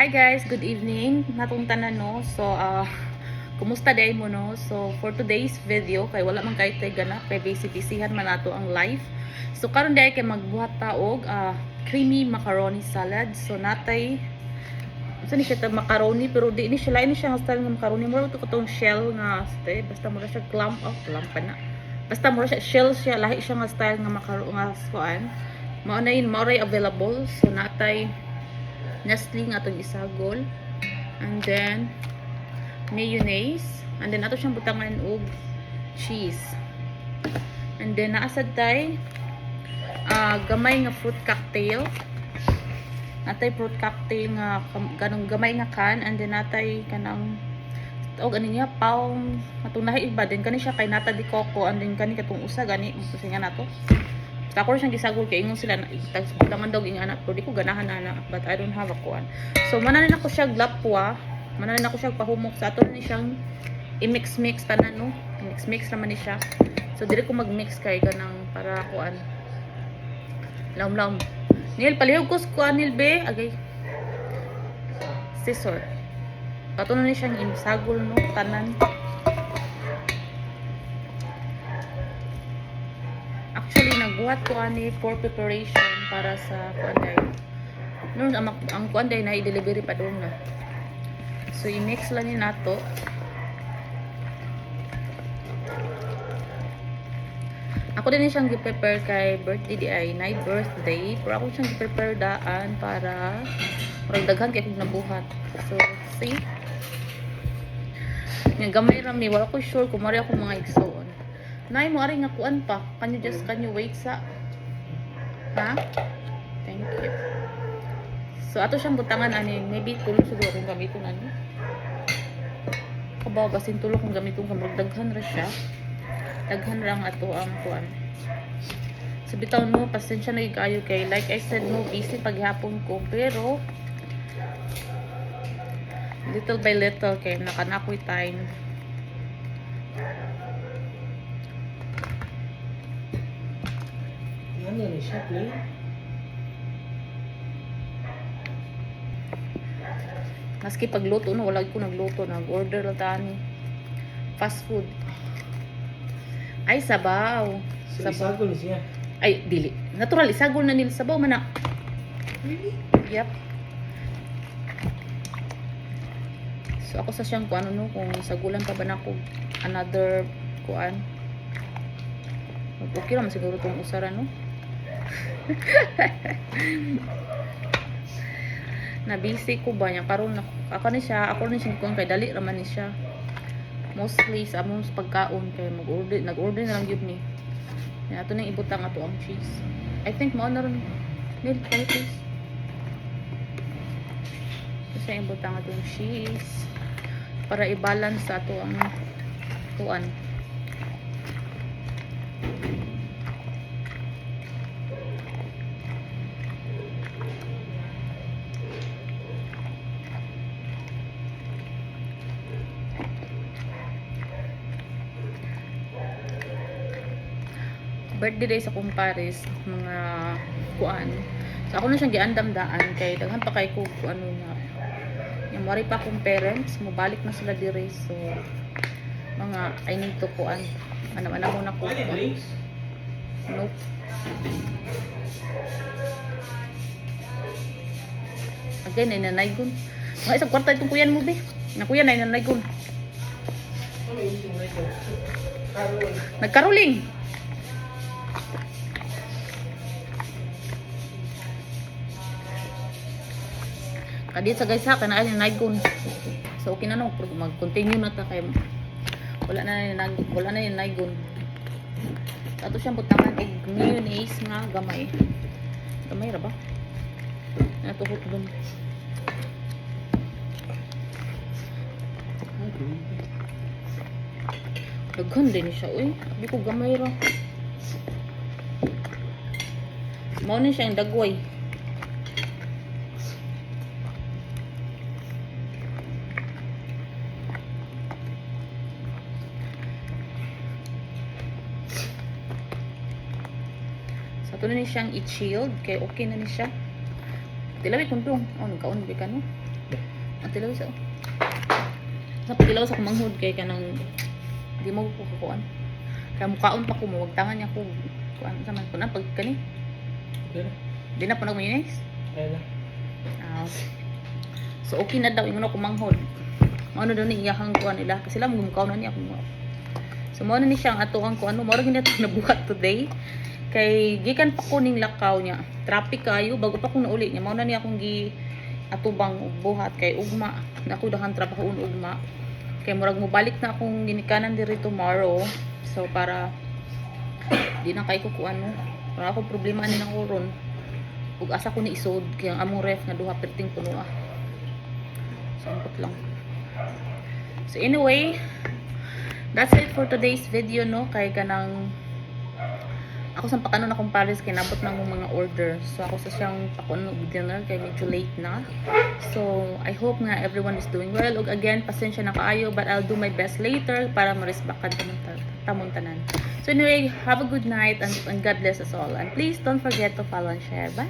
Hi guys, good evening. Natong tanan no. So kumusta day mo no? So for today's video kay wala man kay tay ganap kay busy-busyhan man nato ang live. So karon day kay magbuhat ta og creamy macaroni salad. So natay unsa ni siya ta macaroni pero di ni siya lain ni siya nga style nga macaroni mo to katong shell nga style basta mo siya clump pa na. Basta mo siya shell siya lahi siya nga style nga macaroni nga kuan. Mao na yun, mao ray available. So natay Nestle nga itong isagol. And then, mayonnaise. And then, ato siyang butangan og cheese. And then, naasad tay gamay nga fruit cocktail. Natay fruit cocktail nga ganong gamay nga can. And then, natay kanang og ano niya, palm. Atong nahi iba. Then, kani siya kay nata di coco. And then, kani katong usa. Gani, kasi nga nato. Ako siyang gisagol kay ingon sila na taman daw ing anak pero di ko ganahan na but I don't have a kuan. So mananan ako siya glapwa, mananan ako siya pahumok sa ato ni siyang i-mix tanan no. Mix naman ni siya. So dili ko mag-mix kay ganang para kuan. Laom. Nil palihog ko kuan nil be agay. Scissor. Ato na ni siyang isagol no tanan. Actually, nagbuhat ko ani for preparation para sa kuanday. Noon ang kuanday na i-delivery pa doon na. So, i-mix lang ni nato. Ako din siyang gi-prepare kay birthday di ay night birthday. Pero ako siyang gi-prepare daan para daghan kay kung nabuhat. So, see? Nga gamay rami, wala ko sure kung mari ako mga igsoon. Nay mo ari nga kuan pa. Can you wait sa? Ha? Thank you. So ato siyang butangan ani, maybe tulo siguro kung gamiton ani. Kabaw basin tulo kung gamiton kung daghan ra siya. Daghan ra ang ato ang kuan. So bitaw mo pasensya na kayo kay like I said no busy paghapon ko pero little by little kay nakanakoy time. Ano ni siya, play? Maski pagluto no, wala ko nagluto, nag-order lang tani. Fast food. Ay sabaw. So, isagol siya. Ay dili. Natural isagol na nila sabaw man na. Really? Yep. So ako sa siyang kuan no kung sagulan pa ba nako another kuan. Okay lang siguro tong usara no. Na busy ko ba niya karon ako ni siya kung kay dali raman ni siya mostly sa among pagkaon kay nag-order na lang gyud ni ato nang ibutang ato ang cheese. I think mo na ron nil please kasi ibutang ato ang cheese para i-balance sa ato ang tuan. Birthday day sa kumpares mga kuan. So ako na siyang giandam-daan kay daghan pa kay ko ano na. Yung mari pa akong parents, mobalik na sila dire so mga I need to kuan. Ano muna ko. Nope. Again, ay nanaygon. Mga isang kwarta itong kuyan mo, be. Nakuyan ay nanaygon. Nagkaruling. Kadit sa guys ha, kanaan yung naygon. So, okay na no. Mag-continue na ta kayo. Wala na yung naygon. Ato siyang butangan egg mayonnaise nga gamay. Gamay ra ba? Natuhot dun. Daghan din siya, uy. Hindi ko gamay ra. Mao ni siyang dagway. Ito na ni siyang i-chilled kay okay na ni siya. Dilawi kung dong. Oh, nagkaon ba ka no? Ang tilaw sa tilaw sa kumanghod kay kanang di mo ko kukuan. Kaya mukhaon pa ko mo wag tangan niya ko kuan sa man kunan pag kani. Okay na. Di na punog mayonnaise. Kaya na. Ah. So okay na daw ingon ako manghod. Ano daw ni iyahang kuan nila kasi lang mukhaon na niya ako. So mo na ni siya ang atuang ko ano mo ra gina nabuhat today. Kay gikan pa ko ning lakaw niya. Traffic kayo bago pa ko nauli niya. Mao na niya akong gi atubang og buhat kay ugma. Nako dahan trabaho ugma. Kay murag mo balik na akong ginikanan diri tomorrow. So para di na kay ko kuan no. Para ako problema ani nang oron. Ug asa ko ni isod kay ang among ref nga duha perting puno ah. Sampot lang. So anyway, that's it for today's video no kay kanang ako sa pakanon akong Paris kay nabot na mong mga order. So ako sa siyang pakuno og dinner kay medyo late na. So I hope nga everyone is doing well. Ug again, pasensya na kaayo but I'll do my best later para ma-respectan tamon tanan. So anyway, have a good night and God bless us all. And please don't forget to follow and share. Bye!